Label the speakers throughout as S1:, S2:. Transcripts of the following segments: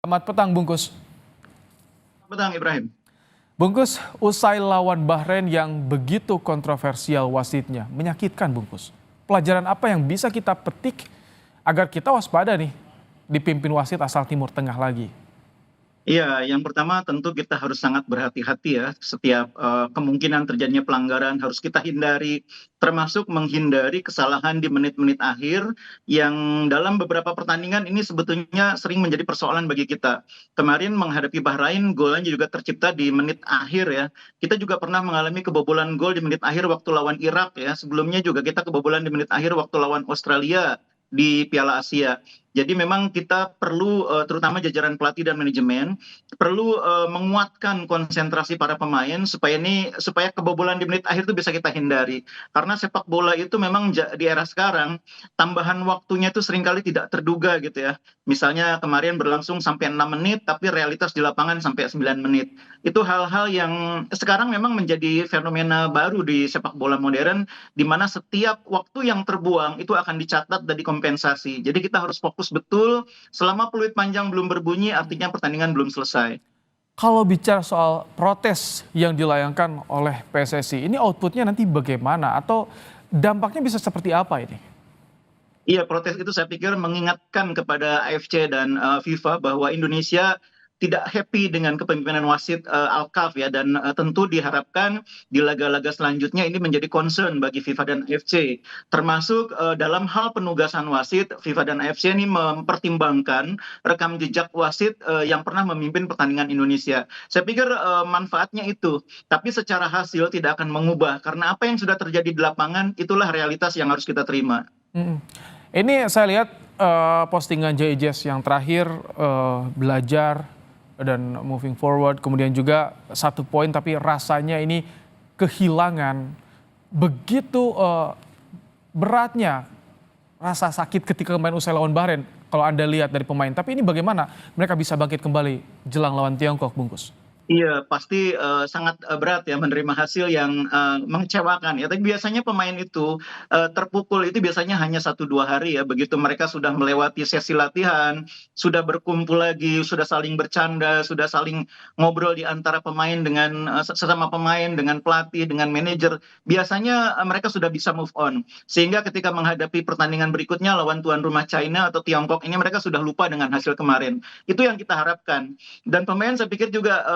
S1: Selamat petang, Bungkus.
S2: Petang Ibrahim.
S1: Bungkus, usai lawan Bahrain yang begitu kontroversial wasitnya, menyakitkan, Bungkus. Pelajaran apa yang bisa kita petik agar kita waspada nih dipimpin wasit asal Timur Tengah lagi?
S2: Iya, yang pertama tentu kita harus sangat berhati-hati ya. Setiap kemungkinan terjadinya pelanggaran harus kita hindari, termasuk menghindari kesalahan di menit-menit akhir yang dalam beberapa pertandingan ini sebetulnya sering menjadi persoalan bagi kita. Kemarin menghadapi Bahrain, golnya juga tercipta di menit akhir ya. Kita juga pernah mengalami kebobolan gol di menit akhir waktu lawan Irak ya. Sebelumnya juga kita kebobolan di menit akhir waktu lawan Australia di Piala Asia. Jadi memang kita perlu terutama jajaran pelatih dan manajemen perlu menguatkan konsentrasi para pemain supaya kebobolan di menit akhir itu bisa kita hindari. Karena sepak bola itu memang di era sekarang tambahan waktunya itu seringkali tidak terduga gitu ya. Misalnya kemarin berlangsung sampai 6 menit tapi realitas di lapangan sampai 9 menit. Itu hal-hal yang sekarang memang menjadi fenomena baru di sepak bola modern di mana setiap waktu yang terbuang itu akan dicatat dan dikompensasi. Jadi kita harus fokus betul, selama peluit panjang belum berbunyi artinya pertandingan belum selesai.
S1: Kalau bicara soal protes yang dilayangkan oleh PSSI, ini outputnya nanti bagaimana atau dampaknya bisa seperti apa ini?
S2: Iya, protes itu saya pikir mengingatkan kepada AFC dan FIFA bahwa Indonesia tidak happy dengan kepemimpinan wasit Alkaf ya, dan tentu diharapkan di laga-laga selanjutnya ini menjadi concern bagi FIFA dan AFC, termasuk dalam hal penugasan wasit. FIFA dan AFC ini mempertimbangkan rekam jejak wasit yang pernah memimpin pertandingan Indonesia. Saya pikir manfaatnya itu, tapi secara hasil tidak akan mengubah karena apa yang sudah terjadi di lapangan itulah realitas yang harus kita terima.
S1: Mm. Ini saya lihat postingan JJS yang terakhir, belajar dan moving forward, kemudian juga 1 poin tapi rasanya ini kehilangan begitu beratnya rasa sakit ketika main usai lawan Bahrain kalau Anda lihat dari pemain. Tapi ini bagaimana mereka bisa bangkit kembali jelang lawan Tiongkok, Bungkus?
S2: Iya, pasti sangat berat ya menerima hasil yang mengecewakan ya. Tapi biasanya pemain itu terpukul itu biasanya hanya 1-2 hari ya. Begitu mereka sudah melewati sesi latihan, sudah berkumpul lagi, sudah saling bercanda, sudah saling ngobrol di antara pemain dengan sesama pemain, dengan pelatih, dengan manajer. Biasanya mereka sudah bisa move on. Sehingga ketika menghadapi pertandingan berikutnya lawan tuan rumah China atau Tiongkok ini mereka sudah lupa dengan hasil kemarin. Itu yang kita harapkan. Dan pemain saya pikir juga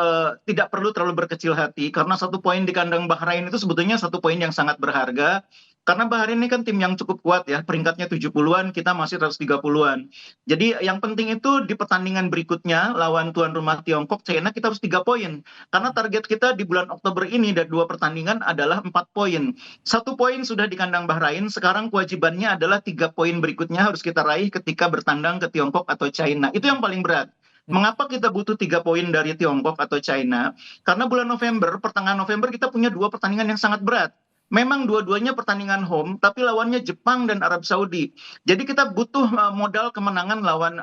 S2: tidak perlu terlalu berkecil hati karena 1 poin di kandang Bahrain itu sebetulnya 1 poin yang sangat berharga. Karena Bahrain ini kan tim yang cukup kuat ya, peringkatnya 70-an, kita masih 130-an. Jadi yang penting itu di pertandingan berikutnya lawan tuan rumah Tiongkok, China kita harus 3 poin. Karena target kita di bulan Oktober ini dari 2 pertandingan adalah 4 poin. 1 poin sudah di kandang Bahrain, sekarang kewajibannya adalah 3 poin berikutnya harus kita raih ketika bertandang ke Tiongkok atau China. Itu yang paling berat. Mengapa kita butuh 3 poin dari Tiongkok atau China? Karena bulan November, pertengahan November kita punya 2 pertandingan yang sangat berat. Memang dua-duanya pertandingan home, tapi lawannya Jepang dan Arab Saudi. Jadi kita butuh modal kemenangan lawan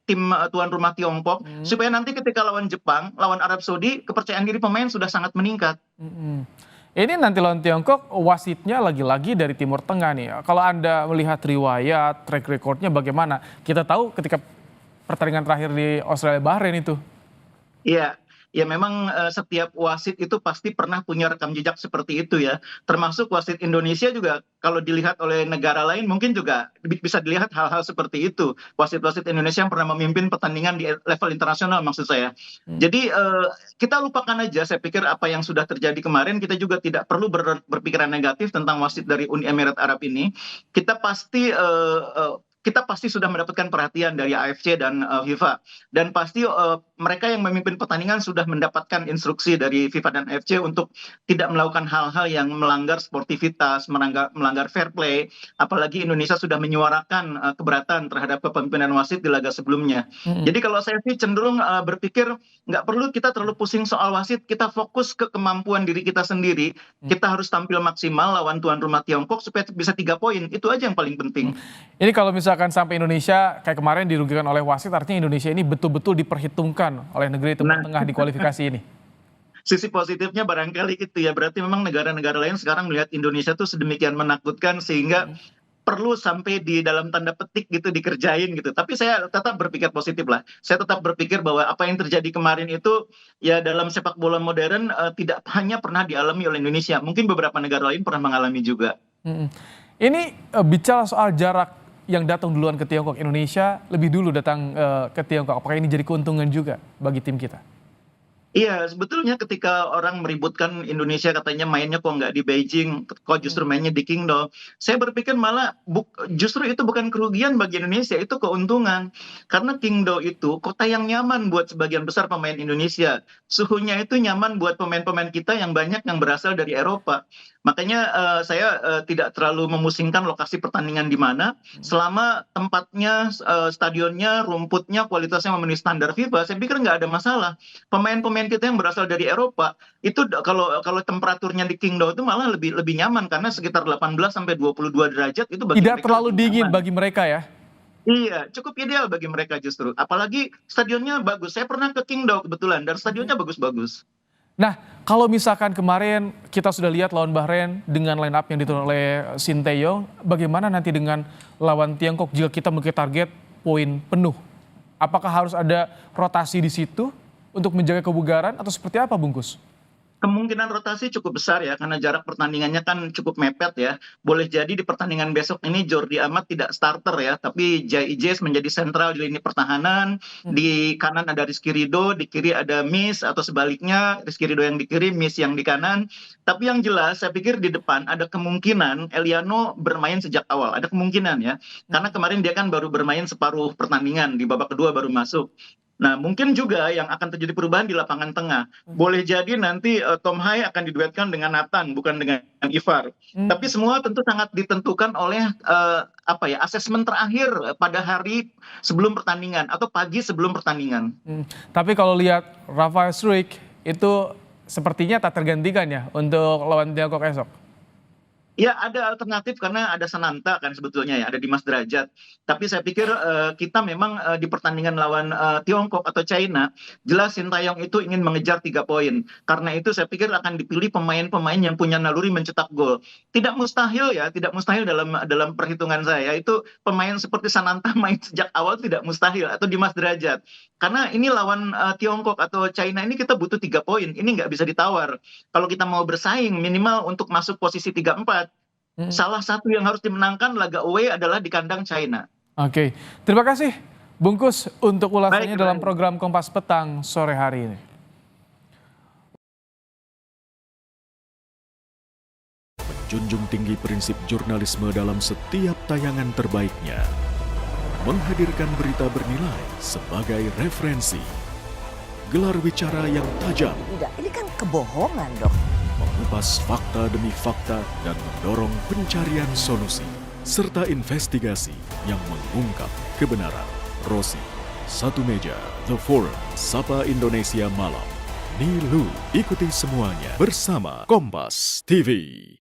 S2: tim tuan rumah Tiongkok, supaya nanti ketika lawan Jepang, lawan Arab Saudi, kepercayaan diri pemain sudah sangat meningkat.
S1: Mm-mm. Ini nanti lawan Tiongkok, wasitnya lagi-lagi dari Timur Tengah nih. Kalau Anda melihat riwayat, track recordnya bagaimana? Kita tahu ketika pertandingan terakhir di Australia Bahrain itu.
S2: Iya, ya memang setiap wasit itu pasti pernah punya rekam jejak seperti itu ya. Termasuk wasit Indonesia juga kalau dilihat oleh negara lain mungkin juga bisa dilihat hal-hal seperti itu. Wasit-wasit Indonesia yang pernah memimpin pertandingan di level internasional maksud saya.
S1: Hmm.
S2: Jadi kita lupakan aja saya pikir apa yang sudah terjadi kemarin, kita juga tidak perlu berpikiran negatif tentang wasit dari Uni Emirat Arab ini. Kita pasti sudah mendapatkan perhatian dari AFC dan FIFA, dan pasti mereka yang memimpin pertandingan sudah mendapatkan instruksi dari FIFA dan AFC untuk tidak melakukan hal-hal yang melanggar sportivitas, melanggar fair play. Apalagi Indonesia sudah menyuarakan keberatan terhadap kepemimpinan wasit di laga sebelumnya.
S1: Mm-mm.
S2: Jadi kalau saya sih cenderung berpikir nggak perlu kita terlalu pusing soal wasit, kita fokus ke kemampuan diri kita sendiri. Kita harus tampil maksimal lawan tuan rumah Tiongkok supaya bisa 3 poin. Itu aja yang paling penting.
S1: Ini kalau misalkan sampai Indonesia kayak kemarin dirugikan oleh wasit, artinya Indonesia ini betul-betul diperhitungkan oleh negeri Timur
S2: Nah,
S1: Tengah di kualifikasi ini.
S2: sisi positifnya barangkali itu ya, berarti memang negara-negara lain sekarang melihat Indonesia tuh sedemikian menakutkan sehingga perlu sampai di dalam tanda petik gitu dikerjain gitu. Tapi saya tetap berpikir positif lah. Saya tetap berpikir bahwa apa yang terjadi kemarin itu ya dalam sepak bola modern tidak hanya pernah dialami oleh Indonesia. Mungkin beberapa negara lain pernah mengalami juga.
S1: Mm-mm. Ini bicara soal jarak yang datang duluan ke Tiongkok, Indonesia lebih dulu datang ke Tiongkok. Apakah ini jadi keuntungan juga bagi tim kita?
S2: Iya, sebetulnya ketika orang meributkan Indonesia katanya mainnya kok nggak di Beijing, kok justru mainnya di Qingdao. Saya berpikir malah justru itu bukan kerugian bagi Indonesia, itu keuntungan. Karena Qingdao itu kota yang nyaman buat sebagian besar pemain Indonesia. Suhunya itu nyaman buat pemain-pemain kita yang banyak yang berasal dari Eropa. Makanya saya tidak terlalu memusingkan lokasi pertandingan di mana, selama tempatnya, stadionnya, rumputnya, kualitasnya memenuhi standar FIFA, saya pikir nggak ada masalah. Pemain-pemain kita yang berasal dari Eropa itu kalau kalau temperaturnya di Qingdao itu malah lebih lebih nyaman karena sekitar 18 sampai 22 derajat itu bagi
S1: Tidak
S2: mereka
S1: terlalu
S2: lebih
S1: dingin
S2: nyaman.
S1: bagi mereka ya?
S2: Iya, cukup ideal bagi mereka justru. Apalagi stadionnya bagus. Saya pernah ke Qingdao kebetulan dan stadionnya bagus-bagus.
S1: Nah, kalau misalkan kemarin kita sudah lihat lawan Bahrain dengan line up yang diturunkan oleh Sinteyong, bagaimana nanti dengan lawan Tiongkok jika kita memiliki target poin penuh? Apakah harus ada rotasi di situ untuk menjaga kebugaran atau seperti apa, Bungkus?
S2: Kemungkinan rotasi cukup besar ya, karena jarak pertandingannya kan cukup mepet ya. Boleh jadi di pertandingan besok ini Jordi Amat tidak starter ya, tapi Jai Ijes menjadi sentral di lini pertahanan. Di kanan ada Rizky Ridho, di kiri ada Miss atau sebaliknya Rizky Ridho yang di kiri, Miss yang di kanan. Tapi yang jelas saya pikir di depan ada kemungkinan Eliano bermain sejak awal, ada kemungkinan ya. Karena kemarin dia kan baru bermain separuh pertandingan, di babak kedua baru masuk. Nah, mungkin juga yang akan terjadi perubahan di lapangan tengah. Boleh jadi nanti Tom Hai akan diduetkan dengan Nathan, bukan dengan Ivar. Tapi semua tentu sangat ditentukan oleh apa ya, asesmen terakhir pada hari sebelum pertandingan atau pagi sebelum pertandingan.
S1: Tapi kalau lihat Rafael Struijk itu sepertinya tak tergantikan ya untuk lawan Tiongkok esok.
S2: Ya, ada alternatif karena ada Sananta kan sebetulnya ya, ada Dimas Derajat. Tapi saya pikir kita memang di pertandingan lawan Tiongkok atau China, jelas Sintayong itu ingin mengejar 3 poin. Karena itu saya pikir akan dipilih pemain-pemain yang punya naluri mencetak gol. Tidak mustahil ya, tidak mustahil dalam perhitungan saya. Itu pemain seperti Sananta main sejak awal tidak mustahil atau Dimas Derajat. Karena ini lawan Tiongkok atau China ini kita butuh 3 poin. Ini nggak bisa ditawar. Kalau kita mau bersaing minimal untuk masuk posisi 3-4. Salah satu yang harus dimenangkan laga away adalah di kandang China.
S1: Oke, terima kasih Bungkus untuk ulasannya
S2: Baik,
S1: dalam
S2: baik.
S1: program Kompas Petang sore hari ini.
S3: Junjung tinggi prinsip jurnalisme dalam setiap tayangan terbaiknya. Menghadirkan berita bernilai sebagai referensi. Gelar bicara yang tajam,
S4: Tidak, ini kan kebohongan dok.
S3: mengupas fakta demi fakta dan mendorong pencarian solusi. Serta investigasi yang mengungkap kebenaran. Rosi, Satu Meja, The Forum, Sapa Indonesia Malam. Nilu, ikuti semuanya bersama Kompas TV.